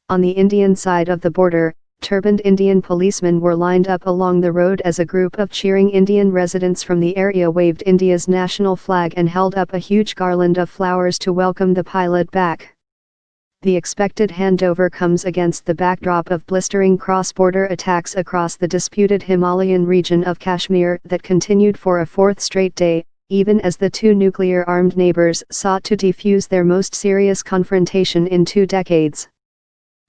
On the Indian side of the border, turbaned Indian policemen were lined up along the road as a group of cheering Indian residents from the area waved India's national flag and held up a huge garland of flowers to welcome the pilot back. The expected handover comes against the backdrop of blistering cross-border attacks across the disputed Himalayan region of Kashmir that continued for a fourth straight day, even as the two nuclear-armed neighbors sought to defuse their most serious confrontation in 2 decades.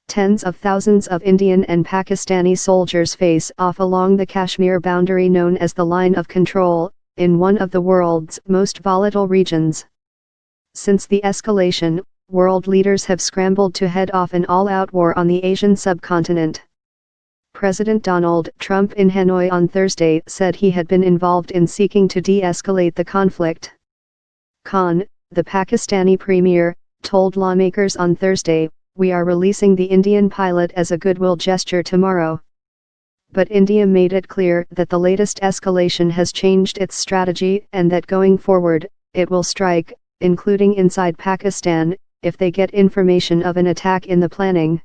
Tens of thousands of Indian and Pakistani soldiers face off along the Kashmir boundary known as the Line of Control, in one of the world's most volatile regions. Since the escalation, world leaders have scrambled to head off an all-out war on the Asian subcontinent. President Donald Trump in Hanoi on Thursday said he had been involved in seeking to de-escalate the conflict. Khan, the Pakistani premier, told lawmakers on Thursday, "We are releasing the Indian pilot as a goodwill gesture tomorrow." But India made it clear that the latest escalation has changed its strategy and that going forward, it will strike, including inside Pakistan, if they get information of an attack in the planning.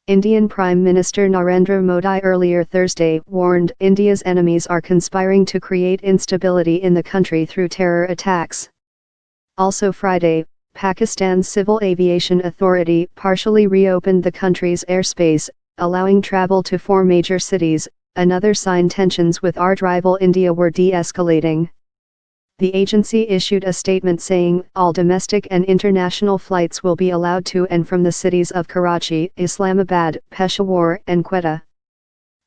Indian Prime Minister Narendra Modi earlier Thursday warned India's enemies are conspiring to create instability in the country through terror attacks. Also Friday, Pakistan's Civil Aviation Authority partially reopened the country's airspace, allowing travel to 4 major cities, another sign tensions with arch rival India were de-escalating. The agency issued a statement saying all domestic and international flights will be allowed to and from the cities of Karachi, Islamabad, Peshawar, and Quetta.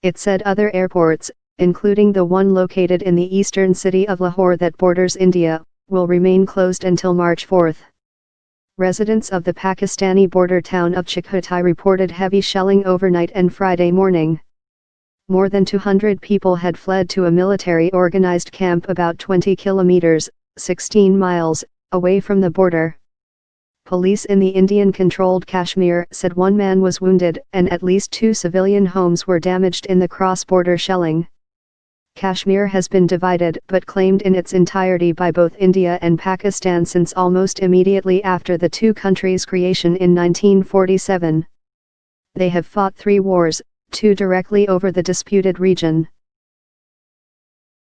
It said other airports, including the one located in the eastern city of Lahore that borders India, will remain closed until March 4. Residents of the Pakistani border town of Chakhatai reported heavy shelling overnight and Friday morning. More than 200 people had fled to a military-organized camp about 20 kilometers, 16 miles, away from the border. Police in the Indian-controlled Kashmir said 1 man was wounded and at least 2 civilian homes were damaged in the cross-border shelling. Kashmir has been divided but claimed in its entirety by both India and Pakistan since almost immediately after the two countries' creation in 1947. They have fought 3 wars, 2 directly over the disputed region.